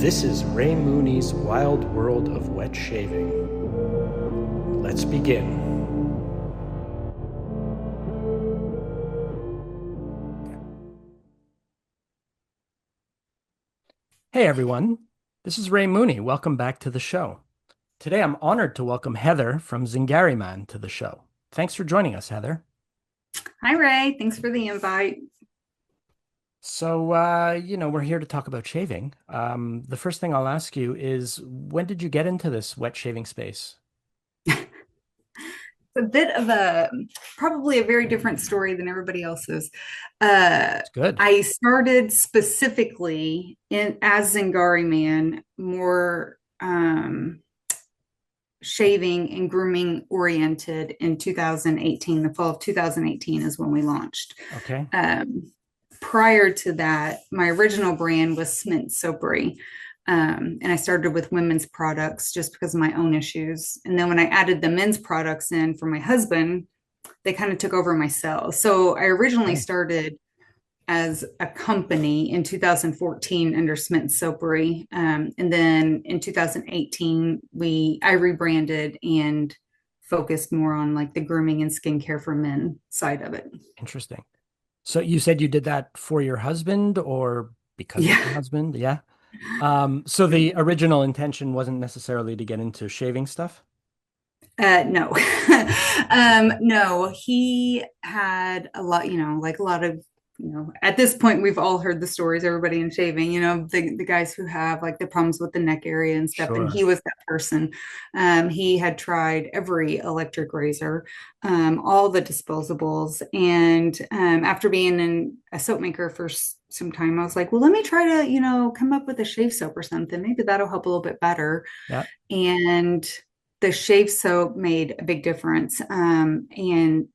This is Ray Mooney's Wild World of Wet Shaving. Let's begin. Hey everyone, this is Ray Mooney. Welcome back to the show. Today I'm honored to welcome Heather from Zingari Man to the show. Thanks for joining us, Heather. Hi, Ray. Thanks for the invite. So, we're here to talk about shaving. The first thing I'll ask you is, when did you get into this wet shaving space? It's a bit of probably a very different story than everybody else's. It's good. I started specifically as Zingari Man, more shaving and grooming oriented in 2018. The fall of 2018 is when we launched. Okay. Prior to that, my original brand was Smint Soapery. And I started with women's products just because of my own issues. And then when I added the men's products in for my husband, they kind of took over my sales. So I originally Okay. started as a company in 2014 under Smint Soapery. And then in 2018, I rebranded and focused more on like the grooming and skincare for men side of it. Interesting. So you said you did that for your husband or because of your Yeah. husband? Yeah. So the original intention wasn't necessarily to get into shaving stuff? No. No, he had a lot, like a lot of, at this point, we've all heard the stories, everybody in shaving, the guys who have like the problems with the neck area and stuff. And he Sure. was that person. He had tried every electric razor, all the disposables. And after being in a soap maker for some time, I was like, well, let me try to, come up with a shave soap or something. Maybe that'll help a little bit better. Yeah. And the shave soap made a big difference. And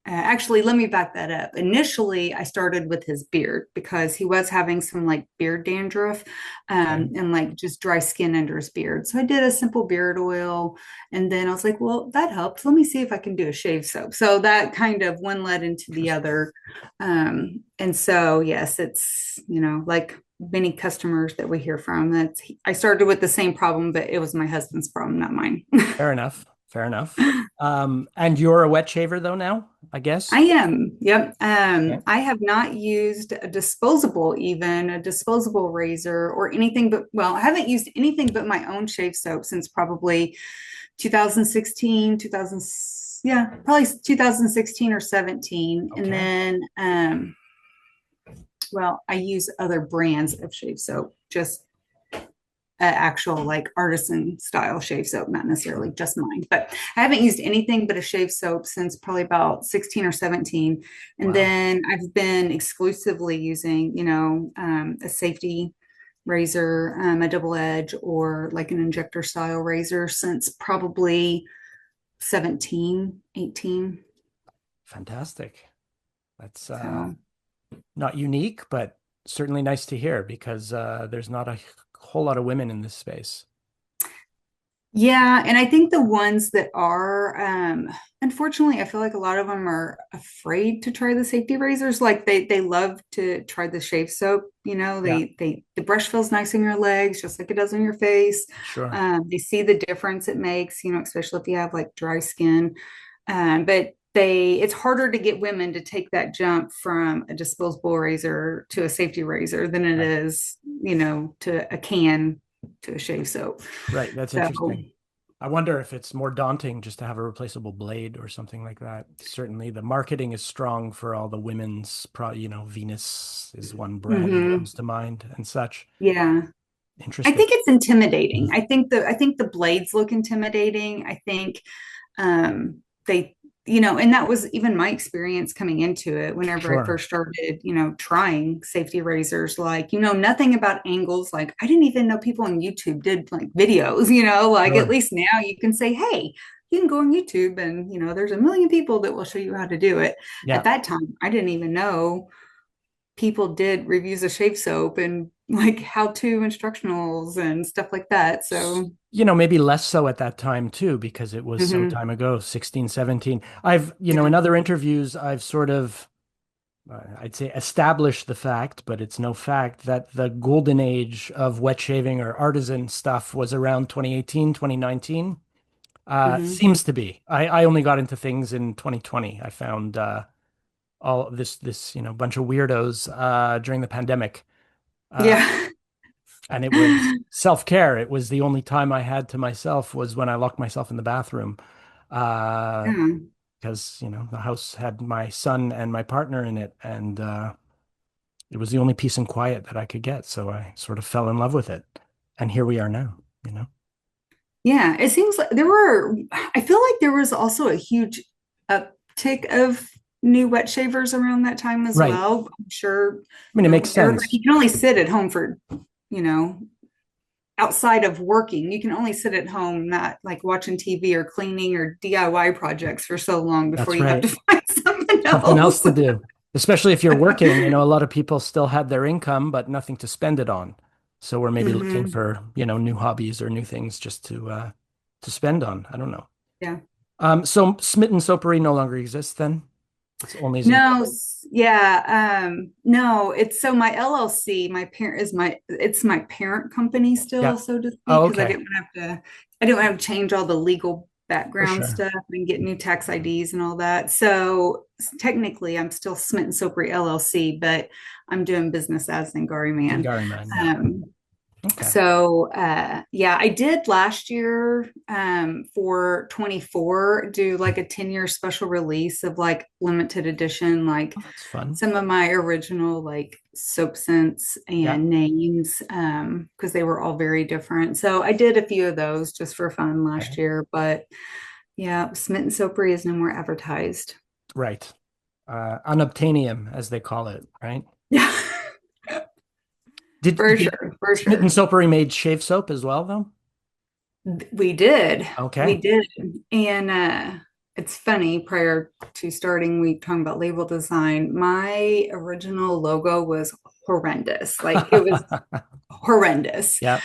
actually, let me back that up. Initially, I started with his beard because he was having some like beard dandruff Okay. and like just dry skin under his beard. So I did a simple beard oil. And then I was like, well, that helps. Let me see if I can do a shave soap. So that kind of one led into the Interesting. other. And so, yes, it's, like many customers that we hear from, I started with the same problem, but it was my husband's problem, not mine. Fair enough. Fair enough. And you're a wet shaver though now, I I guess? am. Yep. Okay. I have not used a disposable razor or anything but, well, I haven't used anything but my own shave soap since probably 2016, 2000, yeah, probably 2016 or 17. And Okay. then, well, I use other brands of shave soap, just actual like artisan style shave soap, not necessarily Sure. just mine. But I haven't used anything but a shave soap since probably about 16 or 17. And Wow. then I've been exclusively using, a safety razor, a double edge, or like an injector style razor since probably 17, 18. Fantastic. That's So not unique, but certainly nice to hear because there's not a whole lot of women in this space. yeah, and I think the ones that are, unfortunately, I feel like a lot of them are afraid to try the safety razors. Like they love to try the shave soap. Yeah, The brush feels nice on your legs, just like it does on your face. sure. They see the difference it makes, especially if you have like dry skin. But it's harder to get women to take that jump from a disposable razor to a safety razor than it Right. is, to a can to a shave soap. Right. That's So interesting. I wonder if it's more daunting just to have a replaceable blade or something like that. Certainly, the marketing is strong for all the women's Venus is one brand that mhm. comes to mind and such. Yeah. I Interesting. think it's intimidating. I think the blades look intimidating. I think they and that was even my experience coming into it whenever I Sure. first started, trying safety razors, like, nothing about angles. Like I didn't even know people on YouTube did like videos, like at Sure. least now you can say, hey, you can go on YouTube and, there's a million people that will show you how to do it. At Yeah. that time, I didn't even know people did reviews of shave soap and like how-to instructionals and stuff like that. So, Maybe less so at that time too, because it was some mhm, time ago, 16, 17. I've, yeah. in other interviews, I've sort of I'd say establish the fact, but it's no fact that the golden age of wet shaving or artisan stuff was around 2018, 2019. Hmm. Seems to be. I only got into things in 2020. I found all this bunch of weirdos during the pandemic. Uh, Yeah. and it was self-care. It was the only time I had to myself was when I locked myself in the bathroom. Uh, Yeah. because, the house had my son and my partner in it, and it was the only peace and quiet that I could get. So I sort of fell in love with it. And here we are now. Yeah, it seems like I feel like there was also a huge uptick of new wet shavers around that time as Right. well. I'm sure, I mean, it makes everybody, sense. you can only sit at home for, you know, outside of working, you can only sit at home, not like watching TV or cleaning or DIY projects for so long before That's you have right. to find something Something else else. to do. Especially if you're working, a lot of people still had their income, but nothing to spend it on. So we're maybe looking Hmm. for, new hobbies or new things just to spend on. I don't know. Yeah. So Smitten Soapery no longer exists then? It's only Zingari. No, yeah, no, it's so my LLC, my parent is it's my parent company Yeah. still, so to Oh, speak, because okay. I didn't have to change all the legal For background sure. stuff and get new tax IDs and all that. So technically, I'm still Smith and Sopery LLC, but I'm doing business as Zingari Man. Zingari Man, yeah. Um, Okay. so yeah, I did last year for 24 do like a 10-year special release of like limited edition, like Oh, that's fun. some of my original like soap scents Yeah. and names because they were all very different. So I did a few of those just for fun last Okay. year, but yeah, Smitten Sopery is no more advertised. Right. Unobtanium, as they call it, right? Yeah, for Did sure, for Smitten sure. Soapery made shave soap as well, though? We did. We Okay. did. And it's funny, prior to starting, we talking about label design. My original logo was horrendous. Like it was horrendous. Yeah.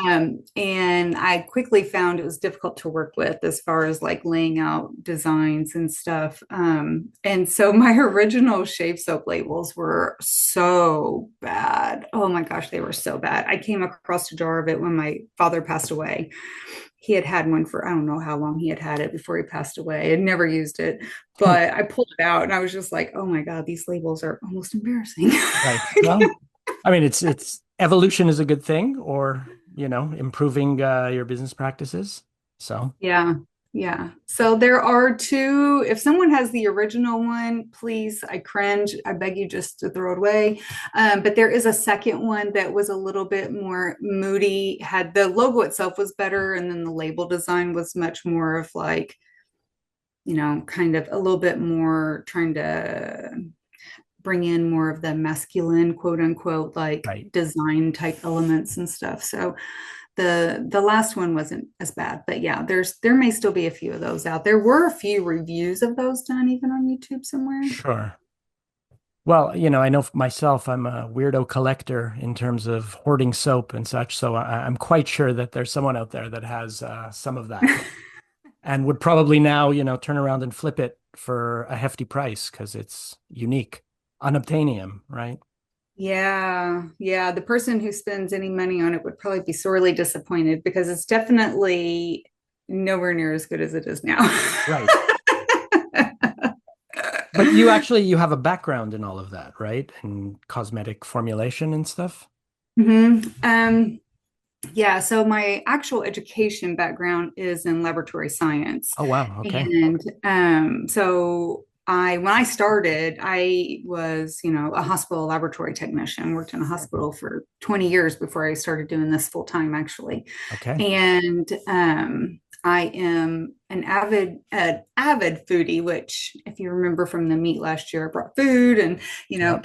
And I quickly found it was difficult to work with as far as like laying out designs and stuff. And so my original shave soap labels were so bad. Oh my gosh, they were so bad. I came across a jar of it when my father passed away. He had had one for I don't know how long he had had it before he passed away. I had never used it, but I pulled it out and I was just like, oh my God, these labels are almost embarrassing. Right. Well, I mean, it's evolution is a good thing, or improving your business practices. So, Yeah. Yeah. So there are two. If someone has the original one, please, I cringe. I beg you just to throw it away. But there is a second one that was a little bit more moody, had the logo itself was better, and then the label design was much more of like, kind of a little bit more trying to bring in more of the masculine, quote unquote, like right. design type elements and stuff. So the last one wasn't as bad, but yeah, there may still be a few of those out. There were a few reviews of those done even on YouTube somewhere. Sure. Well, I know myself, I'm a weirdo collector in terms of hoarding soap and such. So I'm quite sure that there's someone out there that has some of that and would probably now, turn around and flip it for a hefty price because it's unique. Unobtainium, right? Yeah, yeah. The person who spends any money on it would probably be sorely disappointed because it's definitely nowhere near as good as it is now. Right. But you have a background in all of that, right? In cosmetic formulation and stuff. hmm Yeah, so my actual education background is in laboratory science. Oh, wow. Okay. And so when I started, I was, a hospital laboratory technician, worked in a hospital for 20 years before I started doing this full time, actually. Okay. And I am an avid foodie, which if you remember from the meet last year, I brought food and Yep.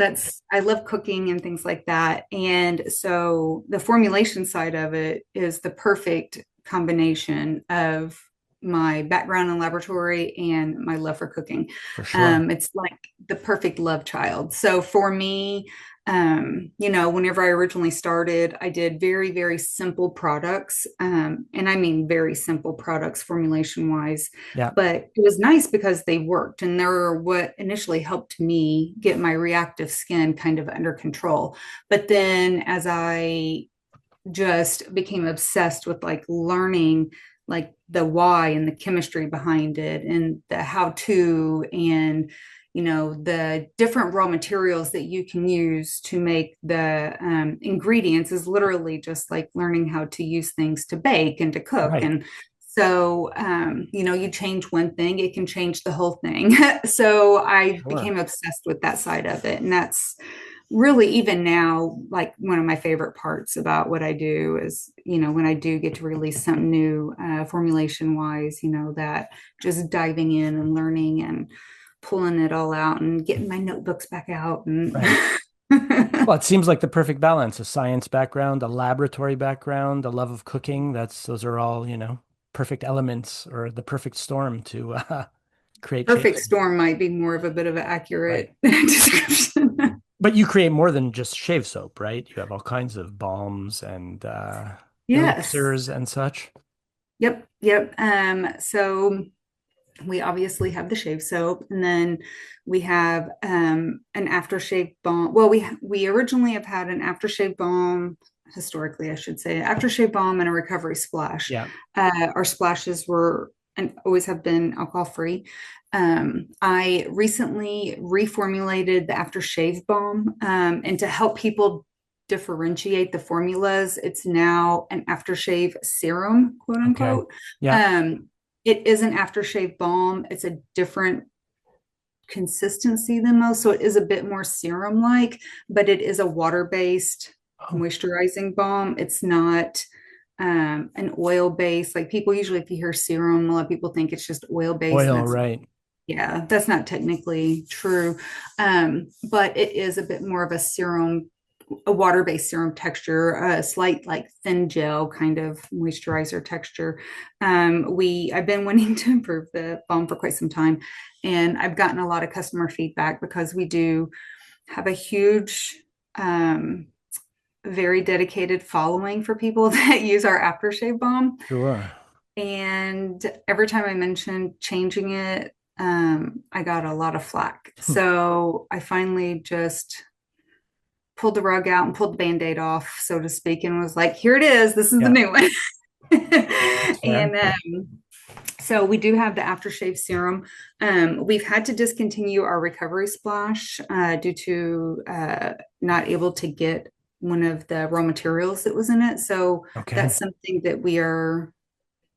I love cooking and things like that. And so the formulation side of it is the perfect combination of my background in laboratory and my love for cooking. For sure. It's like the perfect love child. So for me, whenever I originally started, I did very, very simple products. And I mean very simple products formulation wise. Yeah. But it was nice because they worked and they were what initially helped me get my reactive skin kind of under control. But then as I just became obsessed with like learning like the why and the chemistry behind it and the how to and the different raw materials that you can use to make the ingredients is literally just like learning how to use things to bake and to cook. Right. And so you change one thing, it can change the whole thing. So I Sure. became obsessed with that side of it, and that's really even now like one of my favorite parts about what I do is when I do get to release something new formulation wise, that just diving in and learning and pulling it all out and getting my notebooks back out and Right. Well, it seems like the perfect balance, a science background, a laboratory background, a love of cooking. Those are all, perfect elements or the perfect storm to create perfect shaving. storm might be more of a bit of an Right. accurate description. But you create more than just shave soap, right? You have all kinds of balms and Yes. elixirs and such. Yep. So we obviously have the shave soap, and then we have an aftershave balm. Well, we originally have had an aftershave balm, historically I should say, aftershave balm and a recovery splash. Yeah. Our splashes were and always have been alcohol free. I recently reformulated the aftershave balm, and to help people differentiate the formulas, it's now an aftershave serum, quote Okay. unquote. Yeah. um, it is an aftershave balm. It's a different consistency than most. So it is a bit more serum like, but it is a water based Oh, moisturizing balm. It's not an oil based. Like people usually, if you hear serum, a lot of people think it's just oil based. And oil, that's, right. yeah, that's not technically true. But it is a bit more of a serum, a water-based serum texture, a slight like thin gel kind of moisturizer texture. I've been wanting to improve the balm for quite some time, and I've gotten a lot of customer feedback because we do have a huge, um, very dedicated following for people that use our aftershave balm. Sure. And every time I mentioned changing it, I got a lot of flack. So I finally just pulled the rug out and pulled the band-aid off, so to speak, and was like, here it is, this is the Yeah, new one. that's fair. And so we do have the aftershave serum. We've had to discontinue our recovery splash due to not able to get one of the raw materials that was in it. So Okay. that's something that we are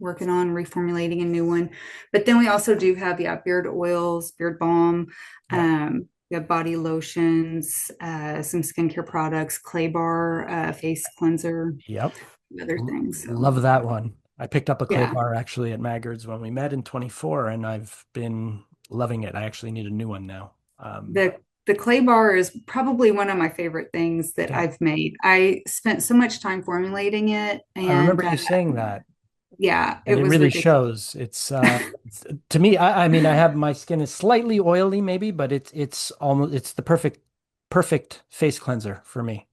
working on reformulating a new one. But then we also do have, yeah, beard oils, beard balm, Yeah. we have body lotions, some skincare products, clay bar, face cleanser, Yep. other things. So Love that one. I picked up a clay yeah, bar actually at Maggard's when we met in 24, and I've been loving it. I actually need a new one now. the clay bar is probably one of my favorite things that Yeah. I've made. I spent so much time formulating it, I remember and you saying that, yeah, it and it was really ridiculous. shows. It's to me, I mean, I have my skin is slightly oily maybe, but it's the perfect face cleanser for me.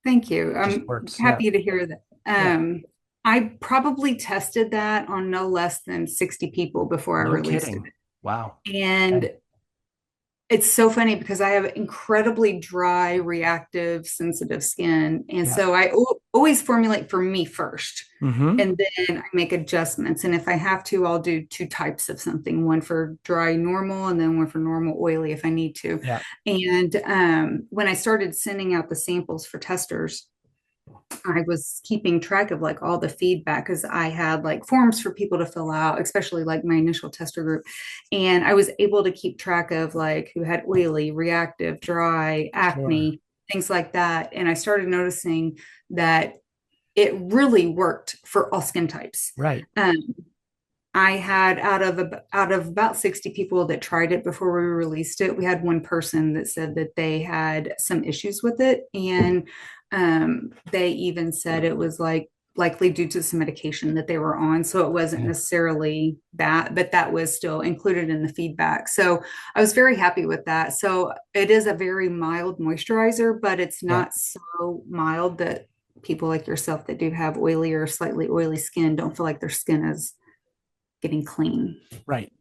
Thank you. It just I'm works. Yeah. happy to hear that. Yeah. I probably tested that on no less than 60 people before I No released kidding. it. Wow. Okay. And it's so funny because I have incredibly dry, reactive, sensitive skin. And Yeah. so always formulate for me first. Mm-hmm. And then I make adjustments. And if I have to, I'll do two types of something, one for dry, normal, and then one for normal, oily if I need to. Yeah. And when I started sending out the samples for testers, I was keeping track of like all the feedback because I had like forms for people to fill out, especially like my initial tester group. And I was able to keep track of like who had oily, reactive, dry, Sure. acne, things like that. And I started noticing that it really worked for all skin types. Right. Um, I had out of about 60 people that tried it before we released it, we had one person that said that they had some issues with it, and they even said it was like likely due to some medication that they were on. So it wasn't Okay. necessarily that, but that was still included in the feedback. So I was very happy with that. So it is a very mild moisturizer, but it's Yeah. not so mild that people like yourself that do have oily or slightly oily skin don't feel like their skin is getting clean. Right.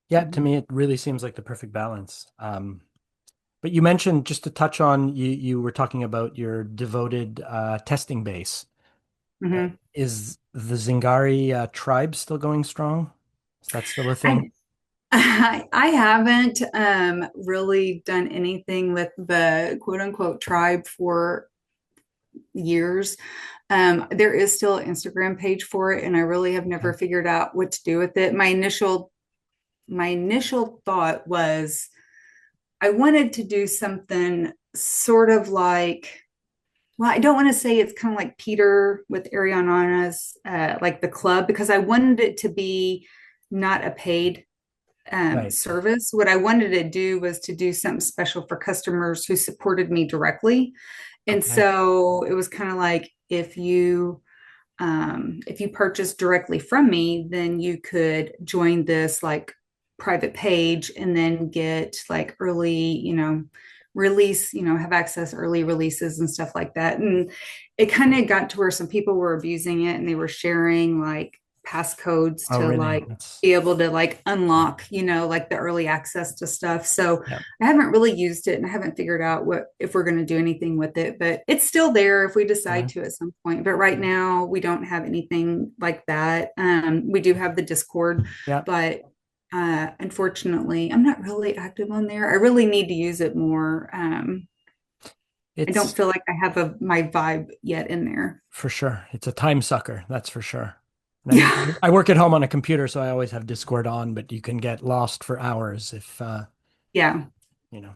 Yeah, to me, it really seems like the perfect balance. But you mentioned just to touch on you were talking about your devoted testing base. Mm-hmm. Is the Zingari tribe still going strong? Is that still a thing? I I haven't really done anything with the quote unquote tribe for years. There is still an Instagram page for it, and I really have never Okay. figured out what to do with it. My initial thought was I wanted to do something sort of like, well, I don't want to say it's kind of like Peter with Ariana's like the club, because I wanted it to be not a paid Right. service. What I wanted to do was to do something special for customers who supported me directly. And Okay. so it was kind of like if you purchase directly from me, then you could join this like private page and then get like early, release, have access early releases and stuff like that. And it kind of got to where some people were abusing it and they were sharing like passcodes Oh, to really? like That's be able to like unlock, like the early access to stuff. So yeah. I haven't really used it and I haven't figured out what if we're going to do anything with it, but it's still there if we decide Yeah. to at some point. But right now we don't have anything like that. We do have the Discord, Yeah. but unfortunately, I'm not really active on there. I really need to use it more. I don't It's feel like I have my vibe yet in there. for sure. It's a time sucker, that's for sure. And I mean, Yeah, I work at home on a computer, so I always have Discord on, but you can get lost for hours if yeah, you know.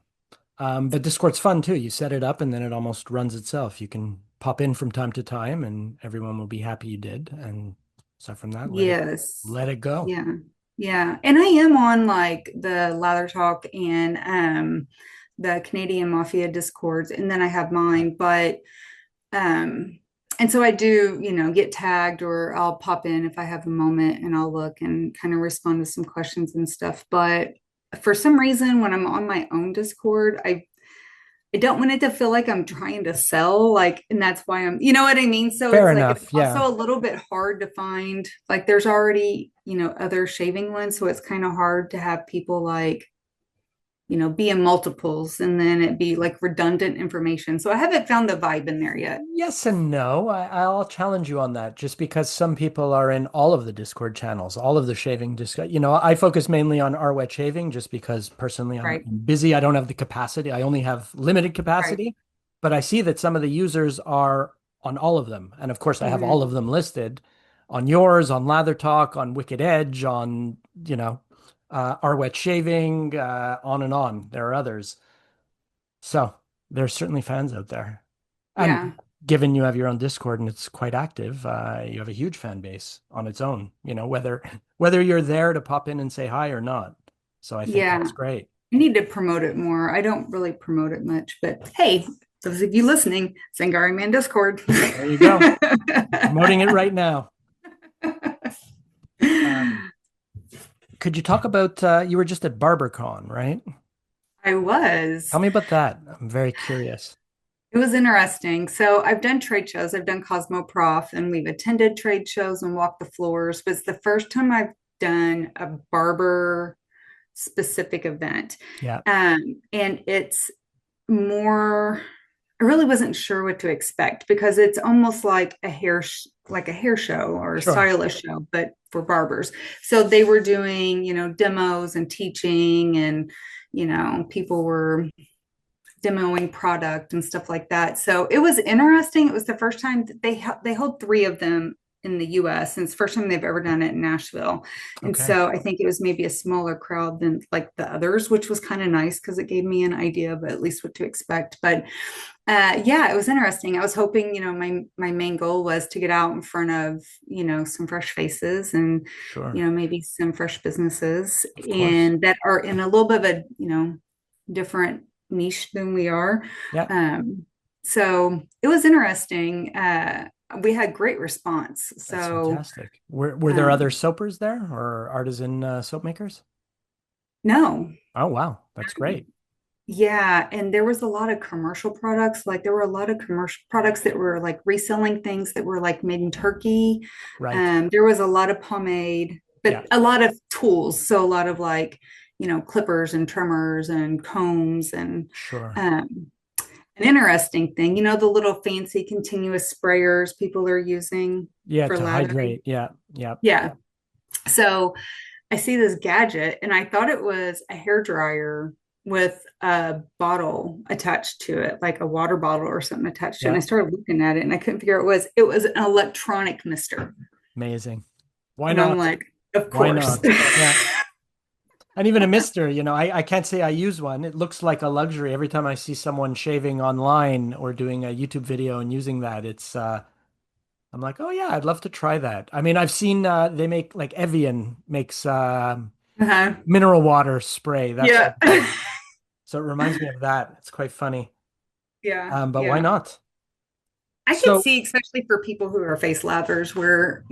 But Discord's fun too. You set it up and then it almost runs itself. You can pop in from time to time and everyone will be happy you did. And so from that, yes, let it go. yeah, yeah. And I am on like the Lather Talk and the Canadian Mafia Discords, and then I have Yeah. mine, but Um, and so I do, get tagged or I'll pop in if I have a moment and I'll look and kind of respond to some questions and stuff. But for some reason, when I'm on my own Discord, I don't want it to feel like I'm trying to sell, like, and that's why you know what I mean? So Fair it's like, it's enough. Yeah. also a little bit hard to find, like, there's already, other shaving ones. So it's kind of hard to have people like, be in multiples and then it be like redundant information. So I haven't found the vibe in there yet. Yes and no. I'll challenge you on that just because some people are in all of the Discord channels, all of the shaving discuss. I focus mainly on our wet shaving just because personally I'm Right. busy. I don't have the capacity. I only have limited Right. capacity, but I see that some of the users are on all of them. And of course, I have all Mhm. of them listed on yours, on Lather Talk, on Wicked Edge, on, our wet shaving, on and on. There are others. So there's certainly fans out there. Yeah. And given you have your own Discord and it's quite active, you have a huge fan base on its own, whether you're there to pop in and say hi or not. So I think Yeah. that's great. I need to promote it more. I don't really promote it much, but hey, those of you listening, Zingari Man Discord. There you go. I'm promoting it right now. Um, could you talk about you were just at Barbercon, right? I was. Tell me about that. I'm very curious. It was interesting. So I've done trade shows. I've done Cosmoprof and we've attended trade shows and walked the floors, but it's the first time I've done a barber specific event. Yeah, And it's more, I really wasn't sure what to expect because it's almost like like a hair show or a sure. stylist show, but for barbers. So they were doing, demos and teaching and, people were demoing product and stuff like that. So it was interesting. It was the first time that they hold three of them in the US, and it's the first time they've ever done it in Nashville. And Okay, so I think it was maybe a smaller crowd than like the others, which was kind of nice because it gave me an idea of at least what to expect. But yeah, it was interesting. I was hoping, my main goal was to get out in front of, some fresh faces and, sure. maybe some fresh businesses Of course. and that are in a little bit of a, different niche than we are. Yeah, Um, so it was interesting. we had great response. That's So, fantastic. Were there other um, soapers there or artisan soap makers? no, Oh, wow. That's great. yeah, and there was a lot of commercial products. Like there were a lot of commercial products that were like reselling things that were like made in Turkey. Right. There was a lot of pomade, Yeah, but a lot of tools. So a lot of like, clippers and trimmers and combs and sure. um, an interesting thing, the little fancy continuous sprayers people are using Yeah, for to lathering. hydrate. Yeah, yeah. Yeah. So I see this gadget and I thought it was a hair dryer with a bottle attached to it, like a water bottle or something attached to it. And Yeah. I started looking at it and I couldn't figure out what it was. It was an electronic mister. Amazing. Why And I'm not? like, of Why course. not? Yeah. And even a mister, I can't say I use one. It looks like a luxury every time I see someone shaving online or doing a YouTube video and using that. I'm like, oh yeah, I'd love to try that. I mean, I've seen they make like Evian makes Uh-huh. mineral water spray, that sort Yeah. of thing. So it reminds me of that. It's quite funny. Yeah. But why Yeah. not? I could So see, especially for people who are face lathers, where,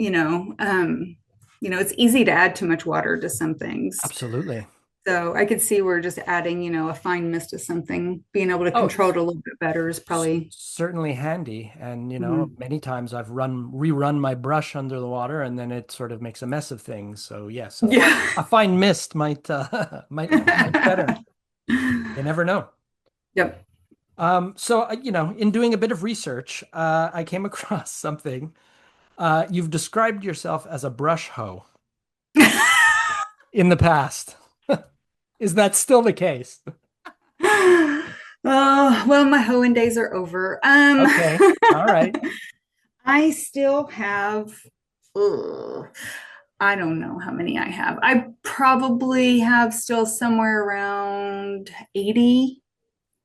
it's easy to add too much water to some things. absolutely. So I could see where just adding, a fine mist to something, being able to Oh, control it a little bit better is probably. certainly handy. And Mhm. many times I've rerun my brush under the water and then it sort of makes a mess of things. So yes, Yeah. a fine mist might might be much better. You never know. Yep. So in doing a bit of research, I came across something. You've described yourself as a brush hoe in the past. Is that still the case? Oh, well, my hoeing days are over. Okay. All right. I still have, ugh, I don't know how many I have. I probably have still somewhere around 80,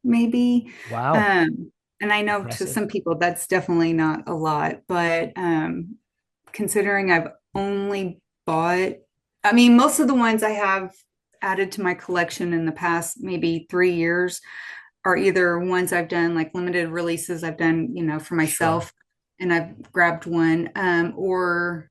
maybe. Wow. Um, and I know to Impressive. some people that's definitely not a lot, but considering I've only bought, I mean, most of the ones I have added to my collection in the past maybe 3 years are either ones I've done like limited releases I've done, for Sure. myself and I've grabbed one, or,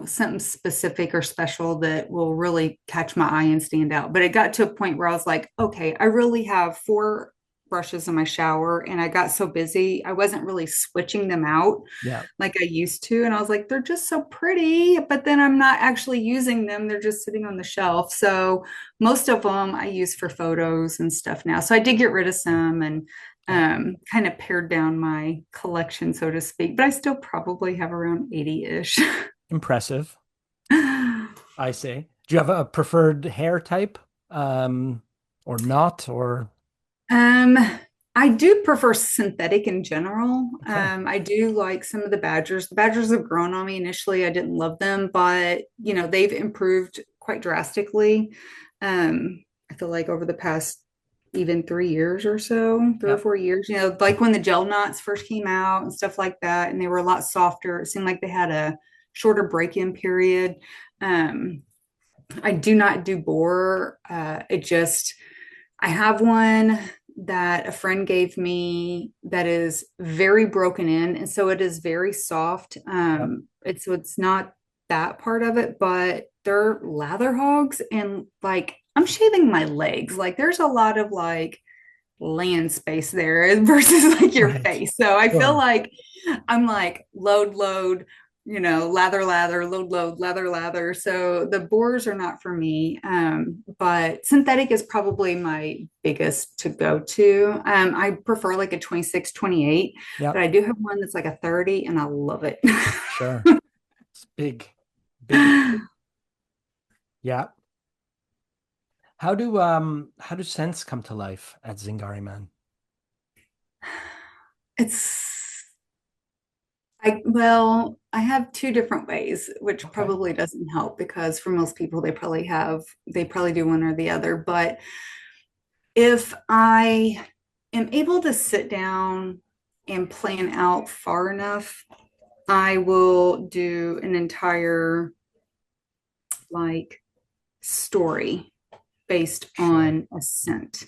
something specific or special that will really catch my eye and stand out. But it got to a point where I was like, okay, I really have four brushes in my shower and I got so busy, I wasn't really switching them out Yeah. like I used to. And I was like, they're just so pretty, but then I'm not actually using them. They're just sitting on the shelf. So most of them I use for photos and stuff now. So I did get rid of some and Yeah. kind of pared down my collection, so to speak, but I still probably have around 80-ish. Impressive. I see. Do you have a preferred hair type? Um, or not? Or Um, I do prefer synthetic in general. okay. I do like some of the badgers. The badgers have grown on me initially. I didn't love them, but they've improved quite drastically. I feel like over the past even 3 years or so, three or Yeah. 4 years, like when the gel knots first came out and stuff like that, and they were a lot softer. It seemed like they had a shorter break-in period. Um, I do not do boar. I have one that a friend gave me that is very broken in, and so it is very soft. Yeah. It's not that part of it, but they're lather hogs, and like I'm shaving my legs. Like there's a lot of like land space there versus like your Right. face. So I feel Sure. like I'm like load, load, lather, lather, load, load, lather, lather. So the bores are not for me. But synthetic is probably my biggest to go to. I prefer like a 26, 28, Yeah. but I do have one that's like a 30 and I love it. Sure. It's big. Big. Yeah. How do scents come to life at Zingari Man? It's I have two different ways, which Okay. probably doesn't help because for most people they probably do one or the other. But if I am able to sit down and plan out far enough, I will do an entire like story based Sure. on a scent.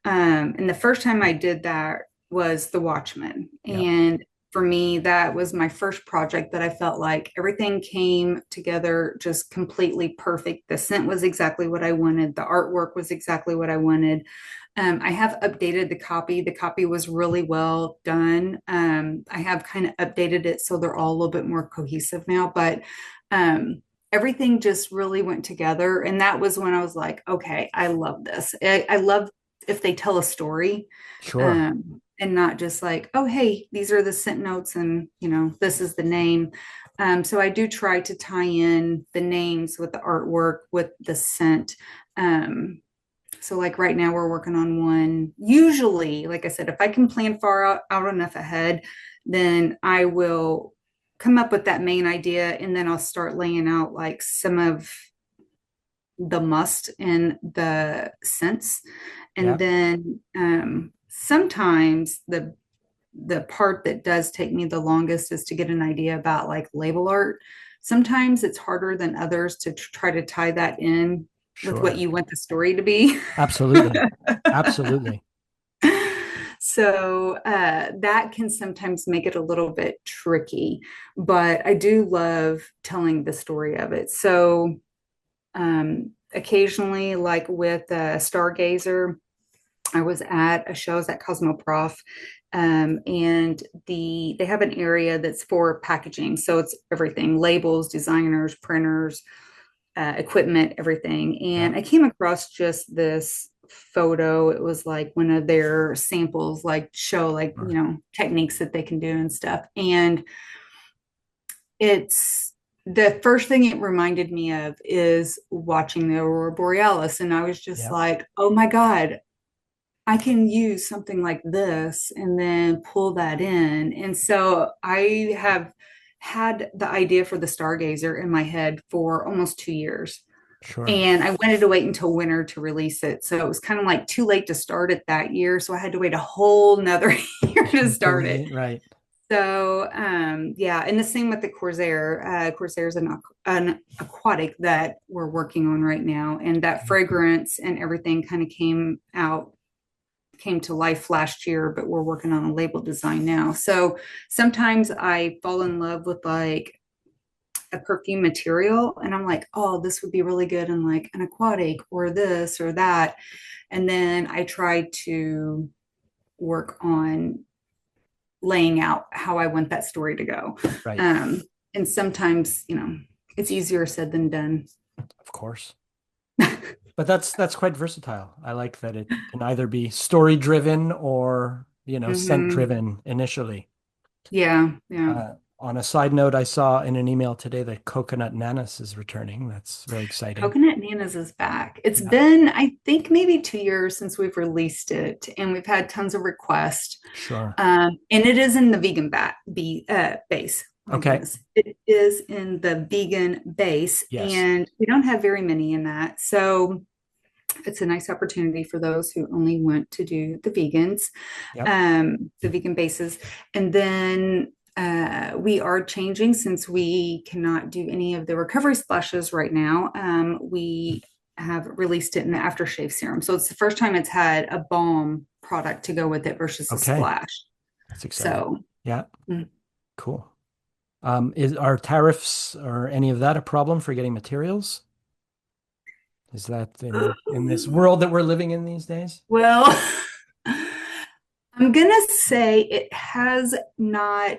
And the first time I did that was The Watchmen. Yeah. And for me, that was my first project that I felt like everything came together just completely perfect. The scent was exactly what I wanted. The artwork was exactly what I wanted. I have updated the copy. The copy was really well done. I have kind of updated it so they're all a little bit more cohesive now, but um, everything just really went together. And that was when I was like, okay, I love this. I love if they tell a story, Sure. and not just like, oh, hey, these are the scent notes and, this is the name. So I do try to tie in the names with the artwork, with the scent. So like right now we're working on one. Usually, like I said, if I can plan far out enough ahead, then I will come up with that main idea and then I'll start laying out like some of the must and the scents. And Yeah, then sometimes the part that does take me the longest is to get an idea about like label art. Sometimes it's harder than others to try to tie that in with what sure. you want the story to be. Absolutely. Absolutely. So that can sometimes make it a little bit tricky, but I do love telling the story of it. So occasionally, like with Stargazer, I was at a show, I was at Cosmoprof, and they have an area that's for packaging. So it's everything: labels, designers, printers, equipment, everything. Yeah. And I came across just this photo. It was like one of their samples, like show like Sure. techniques that they can do and stuff. And it's the first thing it reminded me of is watching the aurora borealis, and I was just Yeah. like, oh my god, I can use something like this and then pull that in. And so I have had the idea for the Stargazer in my head for almost 2 years. Sure. And I wanted to wait until winter to release it. So it was kind of like too late to start it that year. So I had to wait a whole nother year to To start it. really, right. So yeah, and the same with the Corsair. Corsair is an aquatic that we're working on right now, and that fragrance and everything kind of came to life last year, but we're working on a label design now. So sometimes I fall in love with like a perfume material and I'm like, oh, this would be really good in like an aquatic or this or that. And then I try to work on laying out how I want that story to go. Right. Um, and sometimes, it's easier said than done. Of course. But that's quite versatile. I like that it can either be story driven or, scent Mm-hmm. driven initially. Yeah, yeah. On a side note, I saw in an email today that Coconut Nanas is returning. That's very exciting. Coconut Nanas is back. It's Yeah, been, I think, maybe 2 years since we've released it, and we've had tons of requests. sure. And it is in the vegan base. My Okay. goodness, it is in the vegan base, Yes. and we don't have very many in that. So it's a nice opportunity for those who only want to do the vegans, Yep. the vegan bases. And then we are changing since we cannot do any of the recovery splashes right now. We have released it in the aftershave serum. So it's the first time it's had a balm product to go with it versus a Okay. splash. That's exciting. So, Yeah. mm. Cool. Are tariffs or any of that a problem for getting materials? Is that in this world that we're living in these days? Well, I'm gonna say it has not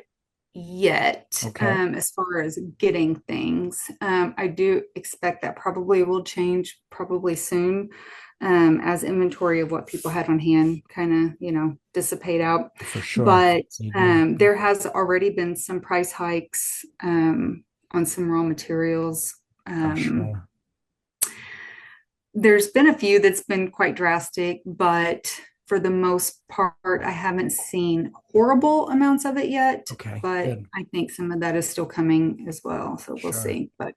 yet, Okay. as far as getting things. I do expect that probably will change probably soon, as inventory of what people had on hand kind of, dissipate out. For sure. But I agree. there has already been some price hikes on some raw materials. I'm Um, sure. there's been a few that's been quite drastic, but for the most part, I haven't seen horrible amounts of it yet. Okay. But Good. I think some of that is still coming as well. So we'll Sure. see. But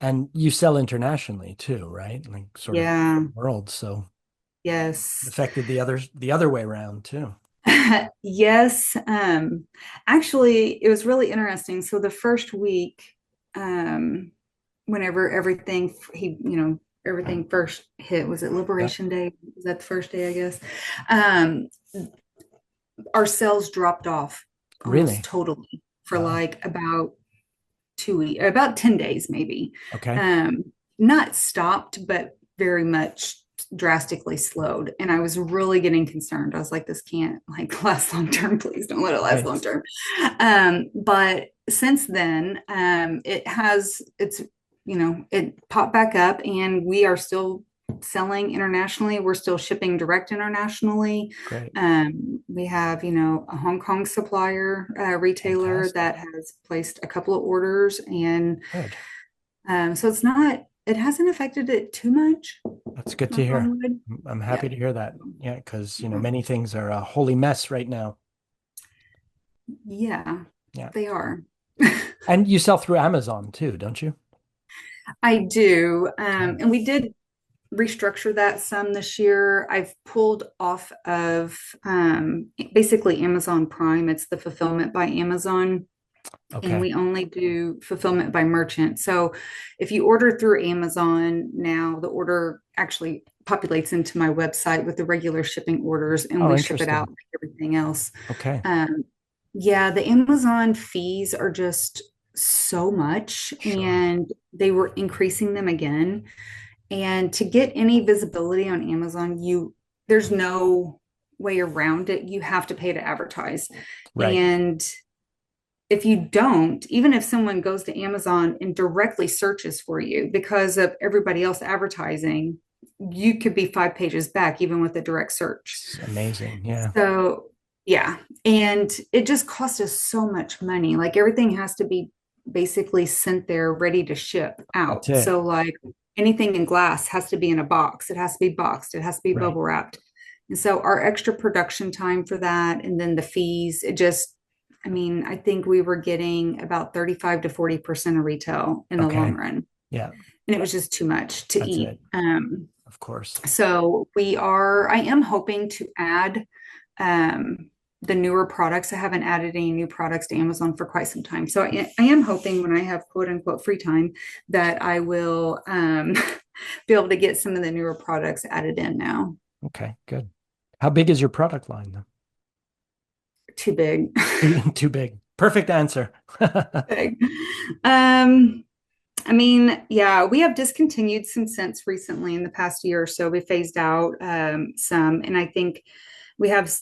And you sell internationally too, right? Like sort of yeah, world. So yes. affected the other way around too. Yes. Actually, it was really interesting. So the first week, um, whenever everything first hit, was it Yeah. Liberation Day? Was that the first day, I guess? Um, our sales dropped off. almost Really? totally for Wow. like about 2 weeks, about 10 days, maybe. Okay. Um, Not stopped, but very much drastically slowed. And I was really getting concerned. I was like, this can't like last long term. Please don't let it last long Right. term. But since then, it popped back up and we are still selling internationally. We're still shipping direct internationally. Great. We have, a Hong Kong supplier, retailer Fantastic. that has placed a couple of orders. And Good. so it hasn't affected it too much, That's good to knock hear. on wood. I'm Yeah. happy to hear that. Yeah, because, Yeah. many things are a holy mess right now. Yeah, Yeah. they are. And you sell through Amazon too, don't you? I do. Okay. And we did restructure that some this year. I've pulled off of basically Amazon Prime. It's the fulfillment by Amazon, and Okay. we only do fulfillment by merchant. So if you order through Amazon now, the order actually populates into my website with the regular shipping orders, and Oh, we ship it out interesting. like everything else. Okay. Um, yeah, the Amazon fees are just so much, Sure. and they were increasing them again. And to get any visibility on Amazon, there's no way around it. You have to pay to advertise. Right. And if you don't, even if someone goes to Amazon and directly searches for you because of everybody else advertising, you could be 5 pages back even with a direct search. It's amazing. Yeah. So, yeah. And it just costs us so much money. Like everything has to be basically sent there ready to ship That's out. it. So, like anything in glass has to be in a box, it has to be boxed, it has to be Right. bubble wrapped. And so, our extra production time for that and then the fees, I mean, I think we were getting about 35 to 40% of retail in the long Okay. run. Yeah. And it was just too much to That's eat. it. Of course. So I am hoping to add um, the newer products. I haven't added any new products to Amazon for quite some time. So I am hoping when I have quote unquote free time that I will be able to get some of the newer products added in now. Okay. Good. How big is your product line though? Too big. Too big. Perfect answer. Big. Um, I mean, yeah, we have discontinued some scents recently in the past year or so. We phased out some, and I think we have,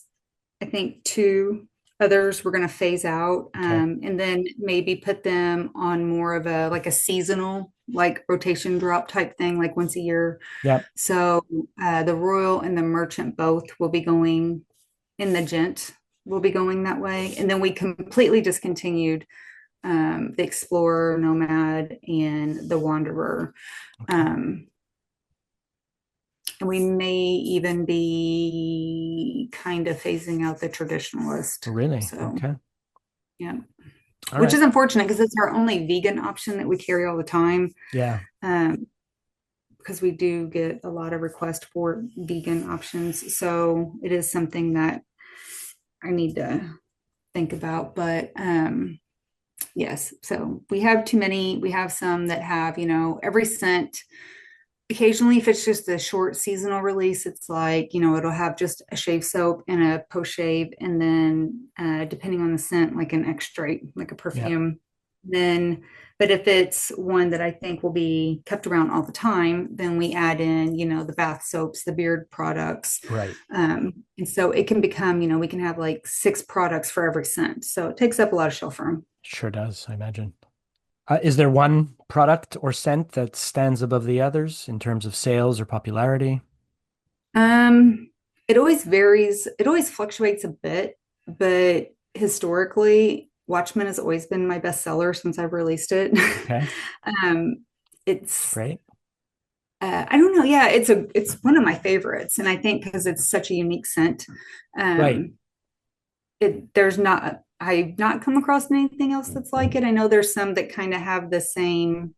I think, two others we're going to phase out, Okay. and then maybe put them on more of a like a seasonal, like rotation drop type thing, like once a year. Yep. So the Royal and the Merchant both will be going in the Gent will be going that way, and then we completely discontinued the Explorer, Nomad, and the Wanderer. Okay. Um, and we may even be kind of phasing out the traditionalist. Really? So, Okay. yeah, All which right. is unfortunate because it's our only vegan option that we carry all the time. Yeah. Um, because we do get a lot of requests for vegan options. So it is something that I need to think about. But yes, so we have too many. We have some that have, every scent. Occasionally, if it's just a short seasonal release, it's like, it'll have just a shave soap and a post shave, and then depending on the scent, like an extrait, like a Yeah. perfume. Then, but if it's one that I think will be kept around all the time, then we add in, the bath soaps, the beard products. Right. And so it can become, we can have like 6 products for every scent. So it takes up a lot of shelf room. Sure does, I imagine. Is there one product or scent that stands above the others in terms of sales or popularity? Um, it always varies. It always fluctuates a bit, but historically, Watchmen has always been my bestseller since I've released it. Okay. um, That's it's great. I don't know. Yeah, it's one of my favorites, and I think because it's such a unique scent, Right. um, there's not I've not come across anything else that's like it. I know there's some that kind of have the same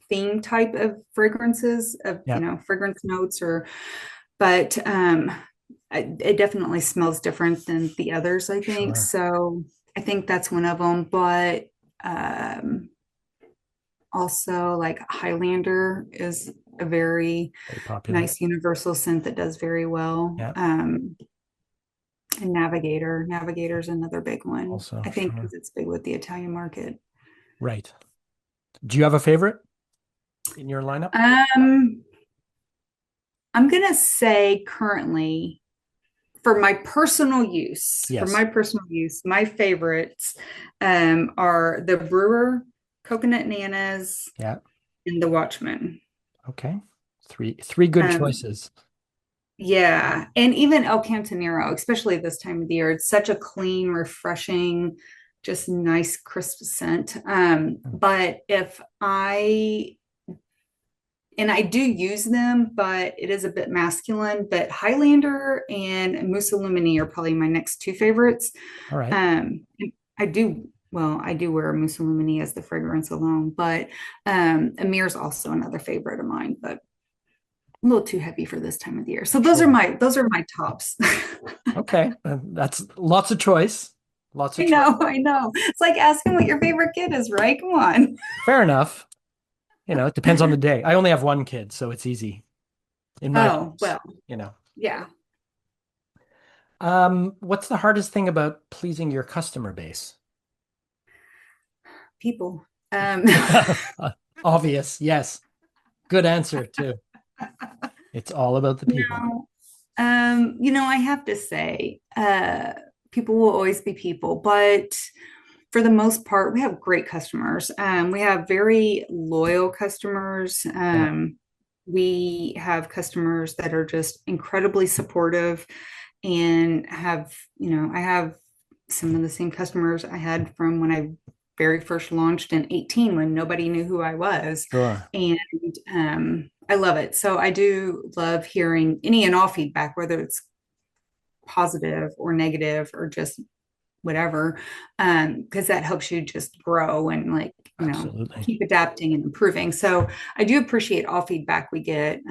theme type of fragrances of Yeah. fragrance notes or but it definitely smells different than the others, I think. Sure. So I think that's one of them. But um, also, like Highlander is a very Very popular. nice universal scent that does very well. Yeah. And Navigator's another big one. Also, I think sure. because it's big with the Italian market. Right. Do you have a favorite in your lineup? Um, I'm gonna say currently for Yes. my personal use, my favorites are the Brewer Coconut Nanas Yeah. and the Watchman. Okay. Three good Um, choices. yeah, and even El Cantonero, especially this time of the year, it's such a clean, refreshing, just nice, crisp scent. But if I and I do use them, but it is a bit masculine. But Highlander and Mousse Illumini are probably my next two favorites. All right. Um, I do wear Mousse Illumini as the fragrance alone, but Amir's also another favorite of mine, but a little too heavy for this time of the year. So Sure. those are my tops. Okay. That's lots of choice. Lots of I choice. know, I know. It's like asking what your favorite kid is, right? Come on. Fair enough. It depends on the day. I only have one kid, so it's easy in my Oh, house, well, you know. yeah, What's the hardest thing about pleasing your customer base? people. Obvious. Yes. Good answer too. It's all about the people. No, I have to say, people will always be people, but for the most part, we have great customers. We have very loyal customers. Yeah. We have customers that are just incredibly supportive and I have some of the same customers I had from when I very first launched in 18 when nobody knew who I was. Sure. And I love it. So I do love hearing any and all feedback, whether it's positive or negative or just whatever, because that helps you just grow and Absolutely. keep adapting and improving. So I do appreciate all feedback we get.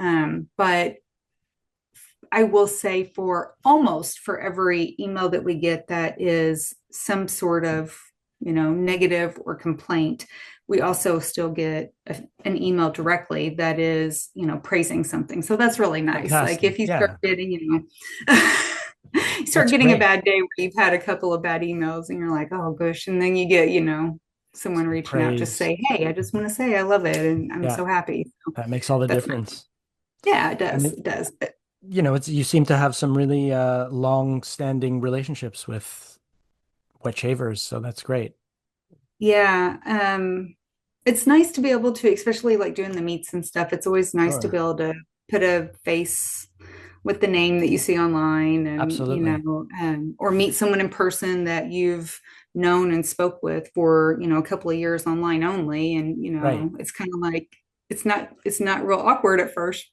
But I will say for every email that we get that is some sort of, negative or complaint, we also still get an email directly that is, praising something. So that's really nice. Like Fantastic. if you start Yeah. getting, you start That's getting a great. bad day where you've had a couple of bad emails and you're like, oh gosh, and then you get, someone Some reaching out to praise. say, hey, I just want to say I love it and I'm Yeah. so happy. So That makes all the that's difference. yeah, it And does. It does. it's you seem to have some really long-standing relationships with wet shavers, so that's great. Yeah. It's nice to be able to, especially like doing the meets and stuff. It's always nice to be Sure. able to put a face with the name that you see online and, Absolutely. or meet someone in person that you've known and spoke with for, a couple of years online only. And, Right. it's kind of like, it's not real awkward at first,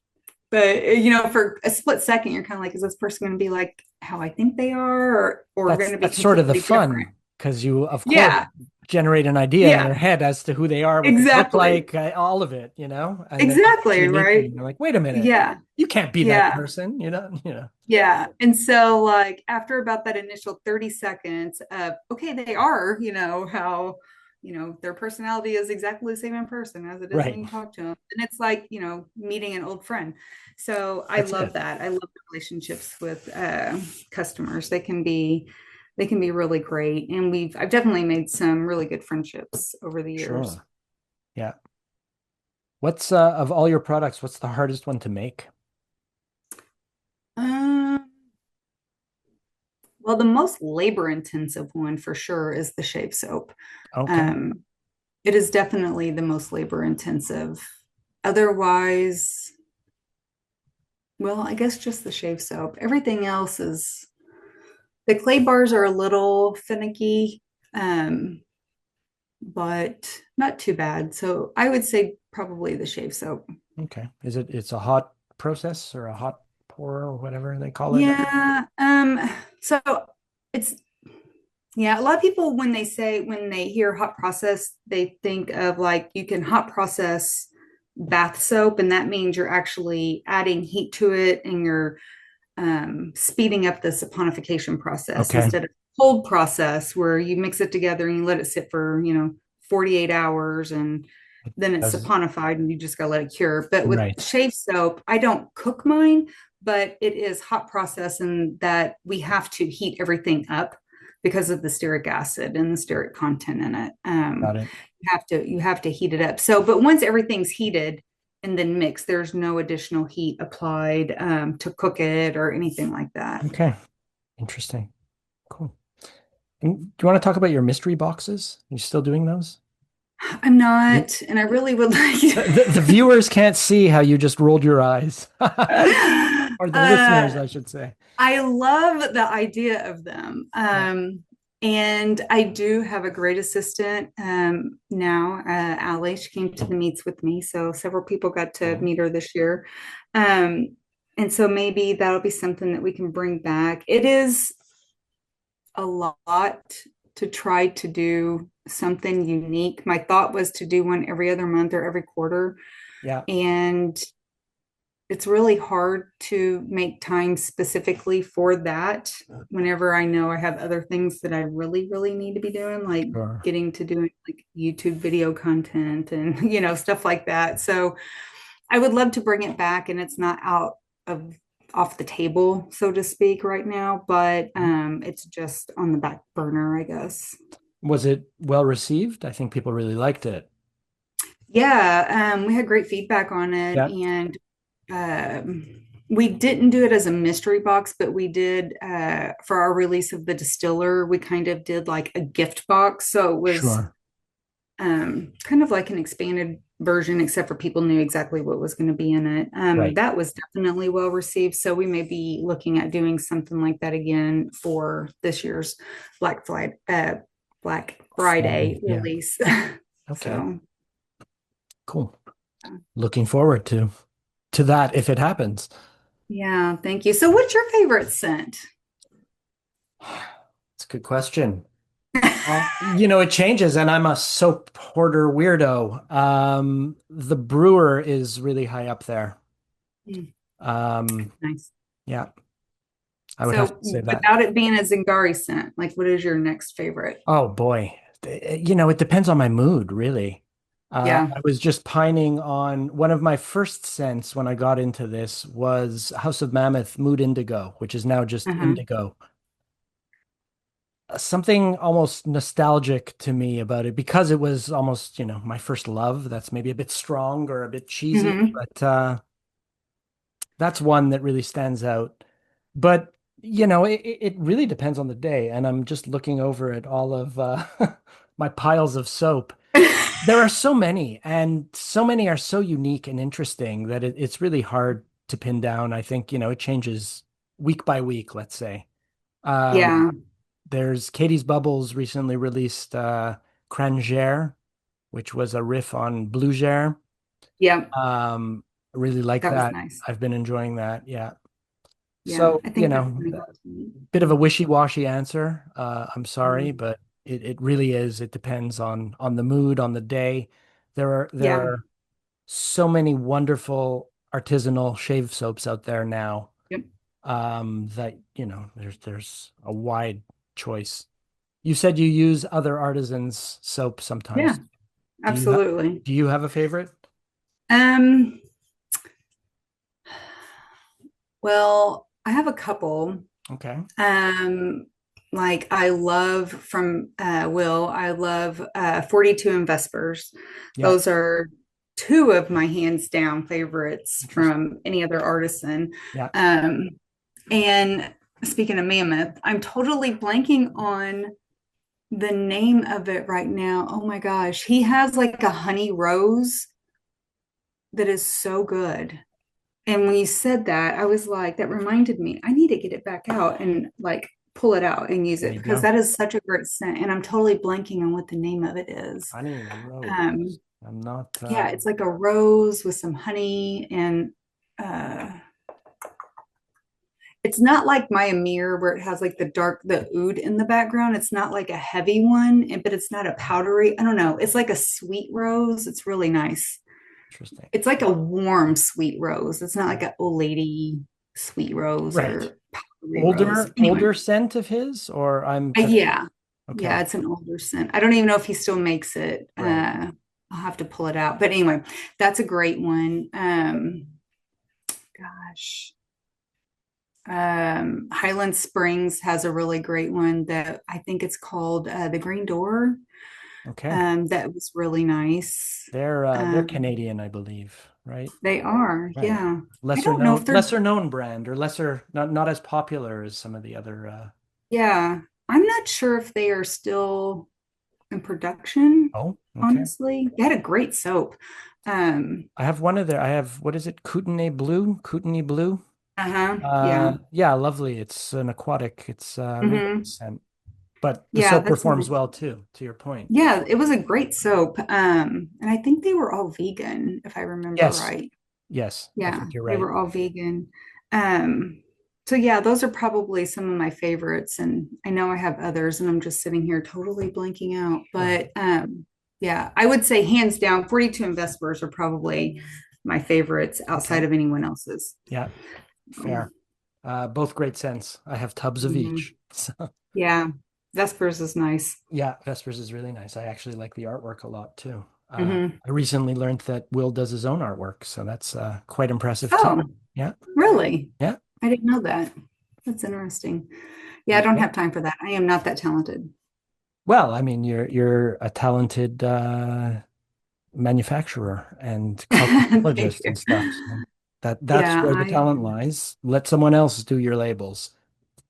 but, for a split second, you're kind of like, is this person going to be like how I think they are or going That's to be that's sort of the completely different? fun because you, of course, Yeah. generate an idea in Yeah. your head as to who they are, what they look Exactly. like, all of it, and then you Exactly, actually meet them right? and you're like, wait a minute, Yeah. you can't be that Yeah. person, Yeah. And so like after about that initial 30 seconds of okay, they are, how, their personality is exactly the same in person as it is when Right. you talk to them. And it's like, meeting an old friend. So I That's love it. that. I love the relationships with customers. They can be really great. And I've definitely made some really good friendships over the years. Sure. Yeah. What's of all your products, what's the hardest one to make? Um, Well, the most labor intensive one for sure is the shave soap. Okay. Um, it is definitely the most labor intensive. Otherwise, well, I guess just the shave soap. Everything else is the clay bars are a little finicky, um, but not too bad. So I would say probably the shave soap. Okay. It's a hot process or a hot pour or whatever they call it? Yeah. So it's Yeah, a lot of people when they hear hot process, they think of like you can hot process bath soap, and that means you're actually adding heat to it and you're speeding up the saponification process Okay. instead of cold process where you mix it together and you let it sit for 48 hours and then it's Does saponified and you just gotta let it cure. But with right. shave soap, I don't cook mine, but it is hot process and that we have to heat everything up because of the stearic acid and the stearic content in it. Got it. You have to heat it up. So, but once everything's heated and then mixed, there's no additional heat applied to cook it or anything like that. Okay. Interesting. Cool. And do you want to talk about your mystery boxes? Are you still doing those? I'm You, not, and I really would like the viewers can't see how you just rolled your eyes, to. or the listeners, I should say. I love the idea of them. Yeah. And I do have a great assistant now, Allie. She came to the meets with me. So several people got to Cool. meet her this year. And so maybe that'll be something that we can bring back. It is a lot to try to do something unique. My thought was to do one every other month or every quarter. Yeah. And it's really hard to make time specifically for that whenever I know I have other things that I really, really need to be doing, like Sure. getting to doing like YouTube video content and, stuff like that. So I would love to bring it back and it's not out of off the table, so to speak, right now, but it's just on the back burner, I guess. Was it well received? I think people really liked it. Yeah, we had great feedback on it, Yeah. and we didn't do it as a mystery box, but we did for our release of the distiller. We kind of did like a gift box, so it was Sure. kind of like an expanded version, except for people knew exactly what was going to be in it. Right. That was definitely well received, so we may be looking at doing something like that again for this year's Black Friday, Black Friday Friday. Yeah. release. Okay. So. Cool. Looking forward to that if it happens. Yeah, thank you. So, what's your favorite scent? It's a good question. It changes, and I'm a soap hoarder weirdo. The brewer is really high up there. Mm, Um, nice. yeah, I would have So, to say that. without it being a Zingari scent, like what is your next favorite? Oh boy. It depends on my mood, really. Yeah. I was just pining on one of my first scents when I got into this was House of Mammoth Mood Indigo, which is now just Uh-huh. indigo. Something almost nostalgic to me about it because it was almost, my first love. That's maybe a bit strong or a bit cheesy, Hmm. but that's one that really stands out. But, it really depends on the day. And I'm just looking over at all of my piles of soap. There are so many, and so many are so unique and interesting that it's really hard to pin down. I think, it changes week by week, let's say. Um, Yeah. there's Katie's Bubbles recently released Crangere, which was a riff on Blugere. Yeah. I really like That was that. nice. I've been enjoying that. Yeah. Yeah. So, I think that's gonna go to me. bit of a wishy-washy answer. I'm sorry, Mhm. but it really is. It depends on the mood, on the day. There Yeah. are so many wonderful artisanal shave soaps out there now, Yep. that, there's a wide choice. You said you use other artisans' soap Yeah. sometimes. Do you have Absolutely. do you have a favorite? Um, well, I have a couple. Okay. Um, like I love from Will, I love 42 and Vespers. Yeah. Those are two of my hands down favorites Interesting. from any other artisan. Yeah. Um, and speaking of Mammoth, I'm totally blanking on the name of it right now. Oh my gosh. He has like a honey rose that is so good. And when you said that, I was like, that reminded me, I need to get it back out and like pull it out and use There it you because go. that is such a great scent. And I'm totally blanking on what the name of it is. Honey rose. Um, I'm not yeah, it's like a rose with some honey and uh, it's not like my Amir where it has like the oud in the background. It's not like a heavy one, but it's not a powdery. I don't know. It's like a sweet rose. It's really nice. interesting. It's like a warm sweet rose. It's not like an old lady sweet rose Right. or powdery rose. Anyway, Older scent of his, or I'm catching. yeah, Okay. yeah, it's an older scent. I don't even know if he still makes it. Right. I'll have to pull it out. But anyway, that's a great one. Gosh. Highland Springs has a really great one that I think it's called the Green Door. Okay. That was really nice. They're Um, Canadian, I believe, right? they are, Right. yeah. I don't know if they're, Lesser known brand or lesser not as popular as some of the other yeah. I'm not sure if they are still in production, oh, okay. honestly. They had a great soap. Um, I have one of their I have what is it? Kootenai Blue? Kootenai Blue? uh-huh, yeah. Yeah, lovely. It's an aquatic. It's really Hmm. nice scent. But the Yeah, soap that's performs nice. well too, to your point. Yeah, it was a great soap. And I think they were all vegan, if I remember Yes. right. Yes, I Yeah, think you're they right. were all vegan. Um, so yeah, those are probably some of my favorites. And I know I have others, and I'm just sitting here totally blanking out. Right. But yeah, I would say hands down, 42 and Vespers are probably my favorites outside Okay. of anyone else's. Yeah, So, fair. Both great scents. I have tubs of mhm. each. So Yeah, Vespers is nice. yeah, Vespers is really nice. I actually like the artwork a lot too. Hmm. I recently learned that Will does his own artwork, so that's quite impressive too. Oh, Yeah, really? yeah. I didn't know that. That's interesting. Yeah, I There you don't go. have time for that. I am not that talented. Well, I mean, you're a talented manufacturer and Thank cosmetologist you. and stuff. So that's Yeah, where the I talent lies. Let someone else do your labels.